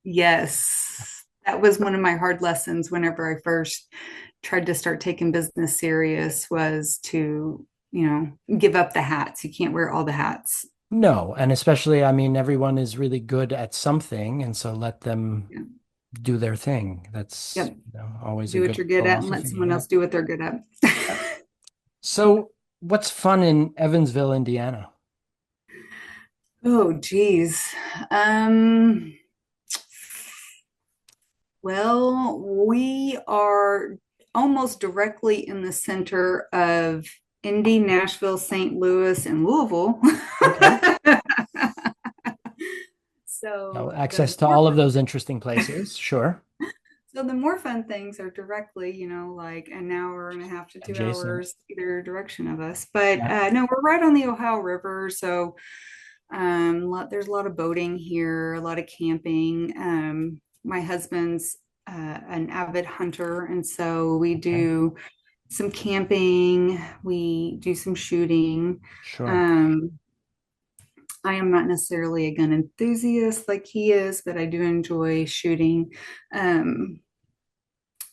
yes. That was one of my hard lessons whenever I first tried to start taking business serious was to, give up the hats. You can't wear all the hats. No, and especially, I mean, everyone is really good at something, and so let them Yeah. do their thing. That's, Yep. always a Do what good you're good at and let philosophy. someone Yeah. else do what they're good at. Yeah. So, what's fun in Evansville, Indiana? Oh, geez. Um, well, we are almost directly in the center of Indy, Nashville, St. Louis, and Louisville. Okay. So No, access to all of those interesting places. Sure. the more fun things are directly, like an hour and a half to two Adjacent. hours either direction of us. But Yeah. no, we're right on the Ohio River, so there's a lot of boating here, a lot of camping. My husband's an avid hunter, and so we Okay. do some camping, we do some shooting. Sure. Um, I am not necessarily a gun enthusiast like he is, but I do enjoy shooting. Um,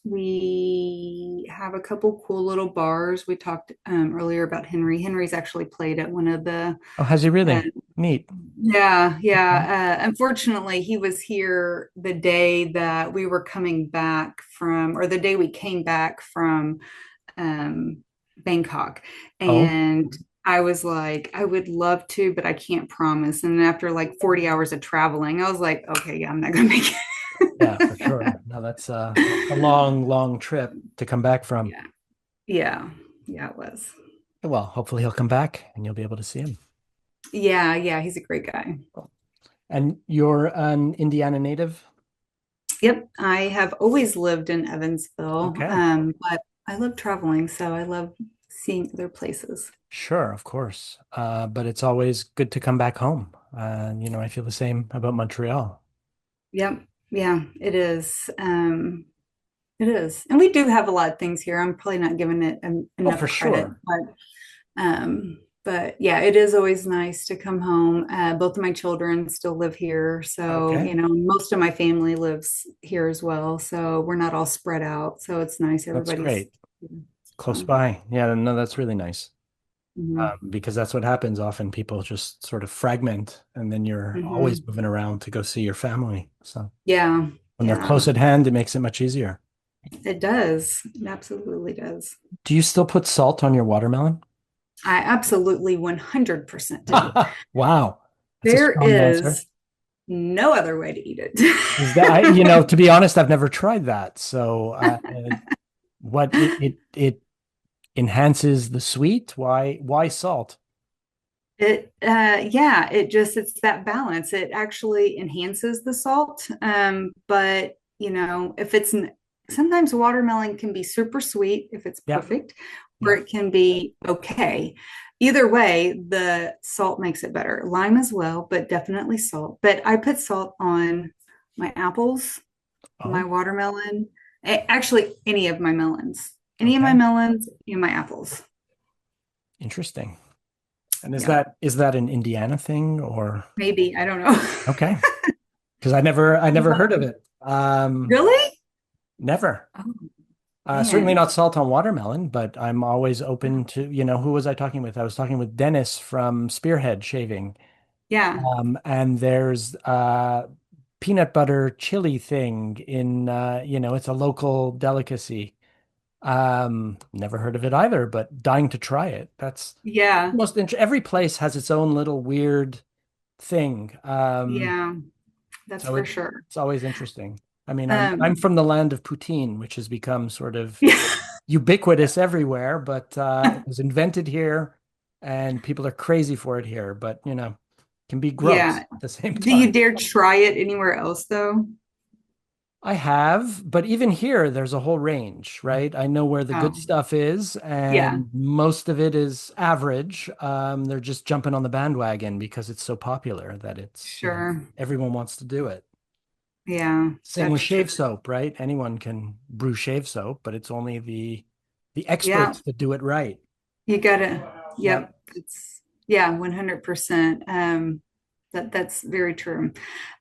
we have a couple cool little bars. We talked earlier about Henry. Henry's actually played at one of the Oh, has he uh, really? Neat. yeah, Okay. yeah. Unfortunately, he was here the day that we were coming back from, or the day we came back from um, Bangkok. Oh, And I was like, I would love to, but I can't promise. And after like 40 hours of traveling, I was like, okay, yeah, I'm not going to make yeah, for it. sure. No, that's a long, long trip to come back from. Yeah, yeah, yeah, it was. Well, hopefully he'll come back and you'll be able to see him. Yeah, yeah, he's a great guy. And you're an Indiana native? Yep, I have always lived in Evansville, Okay. but I love traveling, so I love seeing other places. Sure, of course. But it's always good to come back home. I feel the same about Montreal. Yep, yeah, it is. It is, and we do have a lot of things here. I'm probably not giving it Oh, for enough credit, sure. but yeah, it is always nice to come home. Both of my children still live here, so Okay. most of my family lives here as well. So we're not all spread out. So it's nice. That's Everybody's great. it's Close fun. by. Yeah, no, that's really nice. Hmm. Because that's what happens. Often people just sort of fragment and then you're always Hmm. moving around to go see your family. So Yeah, when they're yeah, close at hand, it makes it much easier. it does. It absolutely does. Do you still put salt on your watermelon? I absolutely 100% do. Wow. That's a There strong answer. is no other way to eat it. Is that to be honest, I've never tried that. So, what it enhances the sweet? Why salt? Yeah, it's that balance. It actually enhances the salt. But if sometimes watermelon can be super sweet if it's Yeah, perfect, or yeah. it can be okay. Either way, the salt makes it better. Lime as well, but definitely salt. But I put salt on my apples, my Oh, watermelon, actually any of my melons. Any of my okay. melons, any of my apples. Interesting. And is Yeah. that an Indiana thing or Maybe, I don't know. okay? Because I never heard of it. Really? Never. Oh Certainly man. not salt on watermelon, but I'm always open to, who was I talking with? I was talking with Dennis from Spearhead Shaving. Yeah. And there's peanut butter chili thing in, it's a local delicacy. Never heard of it either, but dying to try it. That's Yeah. every place has its own little weird thing. Yeah. That's So for it, sure. it's always interesting. I mean, I'm Um, from the land of poutine, which has become sort of yeah. ubiquitous everywhere, but it was invented here and people are crazy for it here, but can be gross Yeah. at the same Do you time. dare try it anywhere else though? I have, but even here, there's a whole range, right? I know where the good Oh, stuff is, yeah, and most of it is average. They're just jumping on the bandwagon because it's so popular that sure. everyone wants to do it. Yeah, Same with that's true. shave soap, right? Anyone can brew shave soap, but it's only the Yeah, experts that do it right. you gotta, Yep, yep. It's yeah, 100%. That's very true.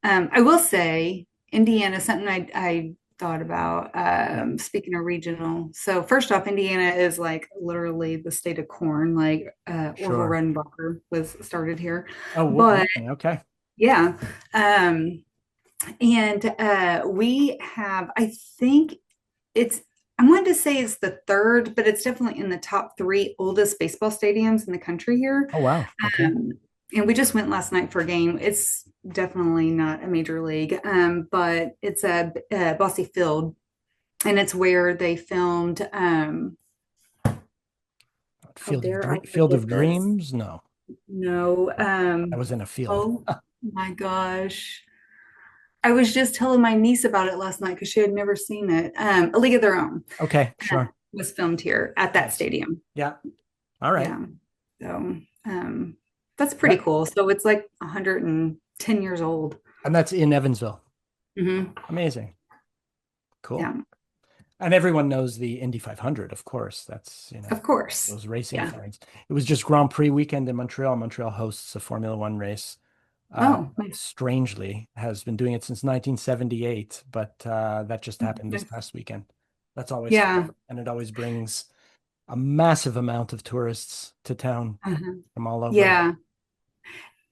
I will say Indiana, something I thought about, yep, speaking of regional. So first off, Indiana is like literally the state of corn, like Orville sure. Redenbacher was started here. Oh, But really? Okay. yeah, and we have, I think it's, I wanted to say it's the third, but it's definitely in the top three oldest baseball stadiums in the country here. Oh, wow. Okay. Um, and we just went last night for a game. It's definitely not a major league, but it's a Bossy Field, and it's where they filmed. How dare I Field forget of this? Dreams? No, No. I was in a field. Oh my gosh. I was just telling my niece about it last night because she had never seen it. A League of Their Own Okay, sure. was filmed here at that Nice. stadium. Yeah. All right. Yeah. So that's pretty Yeah. cool. So it's like 110 years old. And that's in Evansville. Hmm. Amazing. Cool. Yeah, And everyone knows the Indy 500, of course. That's, of course. those racing Yeah. fans. It was just Grand Prix weekend in Montreal. Montreal hosts a Formula One race. Oh, nice. Strangely, has been doing it since 1978, but that just happened this Nice. past weekend. That's always fun. Yeah. And it always brings a massive amount of tourists to town Uh-huh. from all over. Yeah.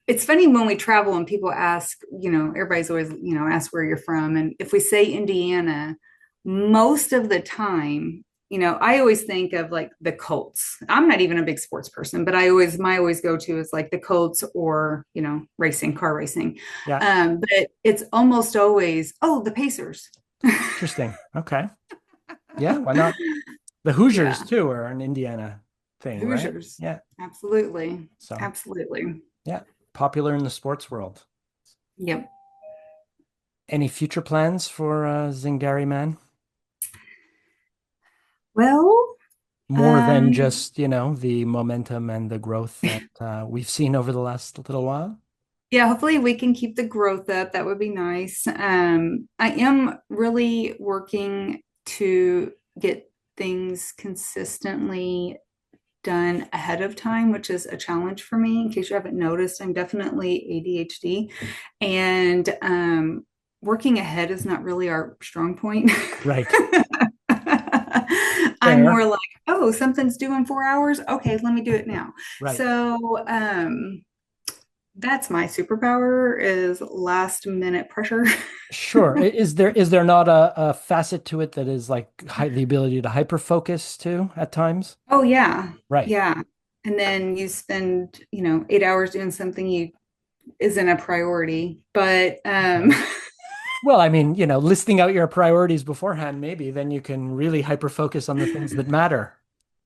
It's funny when we travel and people ask, everybody's always, ask where you're from. And if we say Indiana, most of the time, I always think of like the Colts. I'm not even a big sports person, but my always go to is like the Colts or, racing, car racing. Yeah, But it's almost always, oh, the Pacers. interesting. Okay. Yeah, why not? The Hoosiers Yeah, too are an Indiana thing, right? Hoosiers. Yeah. Absolutely. So, Absolutely. yeah, popular in the sports world. Yep. Any future plans for Zingari Man? Well, More than um, just, the momentum and the growth that we've seen over the last little while? yeah, hopefully we can keep the growth up. That would be nice. I am really working to get things consistently done ahead of time, which is a challenge for me. In case you haven't noticed, I'm definitely ADHD, and working ahead is not really our strong point. Right. I'm more Fair. like, oh, something's due in 4 hours. Okay, let me do it now. Right. So, that's my superpower is last minute pressure. Sure. Is there not a facet to it that is like the ability to hyper focus too at times? Oh yeah. Right. Yeah. And then you spend, 8 hours doing something you isn't a priority. But Okay. Well, I mean, listing out your priorities beforehand, maybe then you can really hyper focus on the things that matter.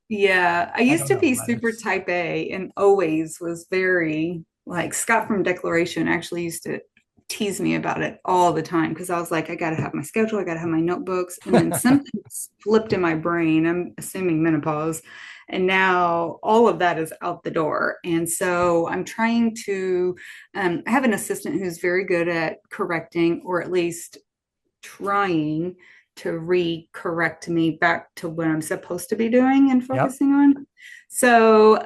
yeah, I I used don't to know, be but super it's type A and always was very like Scott from Declaration actually used to tease me about it all the time because I was like, I got to have my schedule, I got to have my notebooks. And then something flipped in my brain. I'm assuming menopause. And now all of that is out the door. And so I'm trying to, I have an assistant who's very good at correcting, or at least trying to re-correct me back to what I'm supposed to be doing and Yep. focusing on. So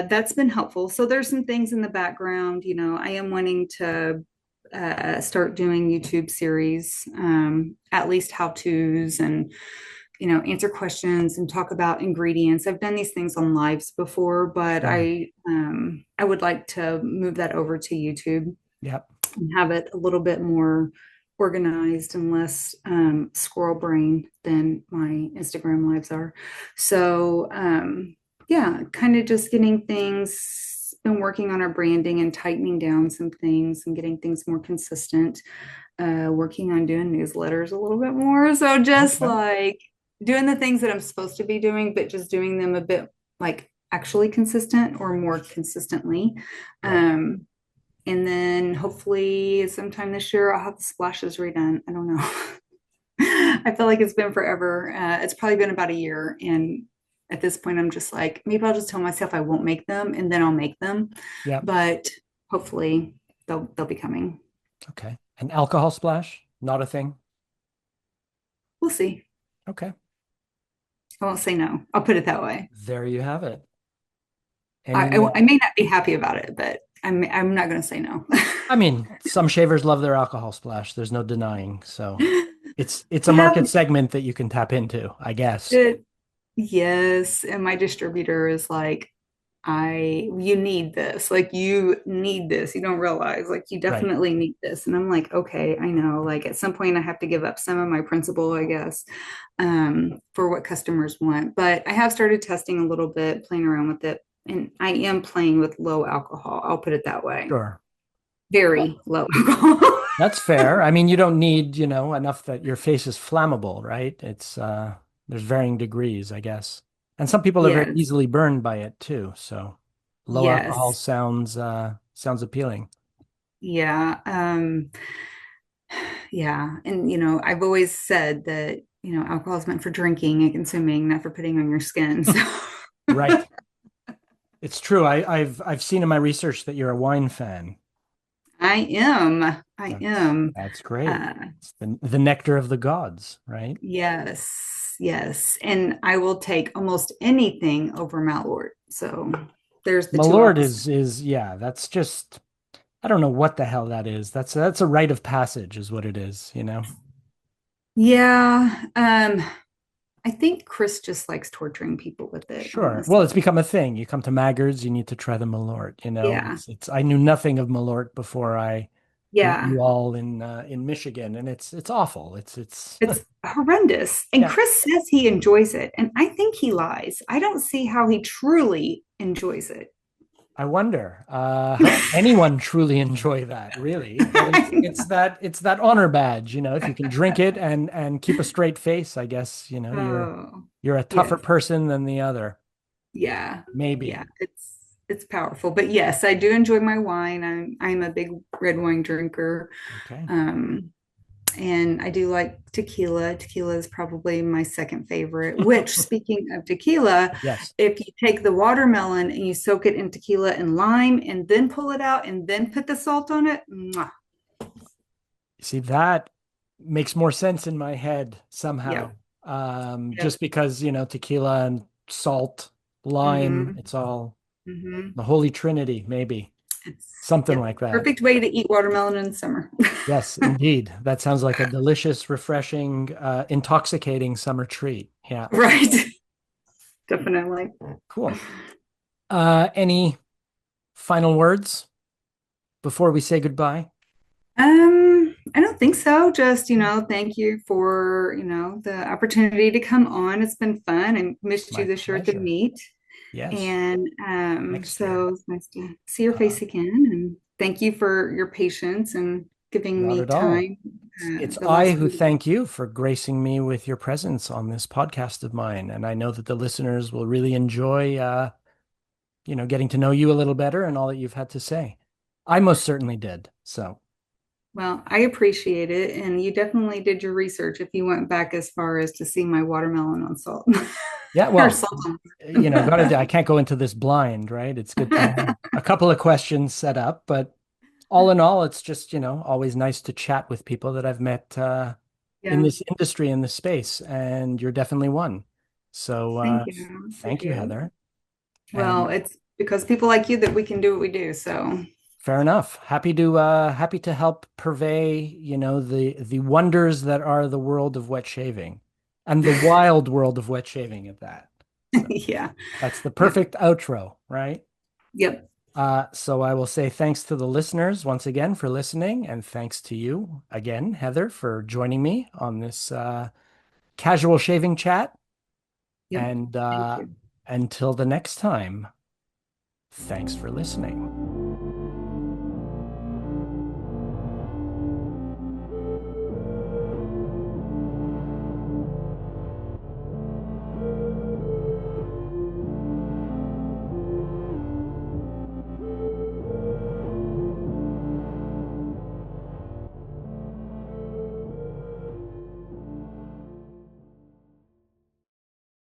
that's been helpful. So there's some things in the background. I am wanting to start doing YouTube series, at least how to's, and answer questions and talk about ingredients. I've done these things on lives before, but Sure. I would like to move that over to YouTube Yep. and have it a little bit more organized and less squirrel brain than my Instagram lives are. So yeah, kind of just getting things, been working on our branding and tightening down some things and getting things more consistent, working on doing newsletters a little bit more. So just Okay. like doing the things that I'm supposed to be doing, but just doing them a bit like actually consistent or more consistently. Right. Um, and then hopefully sometime this year I'll have the splashes redone. I don't know. I feel like it's been forever. It's probably been about a year. And at this point, I'm just like, maybe I'll just tell myself I won't make them and then I'll make them. Yep. But hopefully they'll be coming. Okay. An alcohol splash? Not a thing. We'll see. Okay. I won't say no. I'll put it that way. There you have it. I, Any, I may not be happy about it, but I'm not going to say no. I mean, some shavers love their alcohol splash. There's no denying. So it's a Yeah, market segment that you can tap into, I guess. it, yes. And my distributor is like, you need this. Like, you need this. You don't realize, like, you Right. definitely need this. And I'm like, okay, I know. Like, at some point, I have to give up some of my principle, I guess, for what customers want. But I have started testing a little bit, playing around with it. And I am playing with low alcohol. I'll put it that way. Sure. Very low alcohol. That's fair. I mean, you don't need, enough that your face is flammable, right? There's varying degrees, I guess. And some people are very Yes. easily burned by it too. So low alcohol Yes. sounds appealing. Yeah. Yeah. And, I've always said that, alcohol is meant for drinking and consuming, not for putting on your skin. So Right. It's true. I've seen in my research that you're a wine fan. I am. I That's am. that's great. Uh, It's the nectar of the gods, right? yes. Yes. And I will take almost anything over Malort. So there's the two Malort opposites. is yeah, that's just I don't know what the hell that is. That's a rite of passage is what it is, you know? Yeah. I think Chris just likes torturing people with it, Sure. Well, honestly. it's become a thing. You come to Maggard's, you need to try the Malort, you know? Yeah. It's I knew nothing of Malort before I met Yeah. you all in Michigan, and it's awful. It's It's horrendous. And yeah. Chris says he enjoys it. And I think he lies. I don't see how he truly enjoys it. I wonder how can anyone truly enjoy that, really? But I it's that honor badge, you know. If you can drink it and keep a straight face, I guess, know. Oh, you're a tougher yes. person than the other. Yeah. Maybe. Yeah. It's powerful. But yes, I do enjoy my wine. I'm a big red wine drinker. Okay. Um, and I do like tequila. Tequila is probably my second favorite, which, speaking of tequila, Yes. if you take the watermelon and you soak it in tequila and lime and then pull it out and then put the salt on it, mwah. See, that makes more sense in my head somehow. Yep, Just yep. because, tequila and salt, lime, Mm-hmm, it's all mm-hmm. the Holy Trinity, maybe. It's Something yep, like that. perfect way to eat watermelon in the summer. Yes, indeed. That sounds like a delicious, refreshing, intoxicating summer treat. Yeah, Right, definitely. cool. Any final words before we say goodbye? I don't think so. Just, thank you for, the opportunity to come on. It's been fun. I missed you My this year at the pleasure. meet. Yes, And next so year. it's nice to see your Uh, face again. And thank you for your patience and giving Not me at all. time It's the I last who week. thank you for gracing me with your presence on this podcast of mine. And I know that the listeners will really enjoy, getting to know you a little better and all that you've had to say. I most certainly did. So, Well, I appreciate it. And you definitely did your research if you went back as far as to see my watermelon on salt. Yeah, or well, something. I can't go into this blind, right? It's good to have a couple of questions set up, but all in all, it's just, always nice to chat with people that I've met in Yeah. this industry, in this space, and you're definitely one. So Thank you. thank Thank you, you. Heather. Well, And it's because people like you that we can do what we do. So, fair enough. Happy to help purvey, the wonders that are the world of wet shaving and the wild world of wet shaving at that. So yeah. that's the Yep. perfect outro, right? Yep. So I will say thanks to the listeners once again for listening, and thanks to you again, Heather, for joining me on this casual shaving chat. Yep. And Thank you. until the next time, thanks for listening.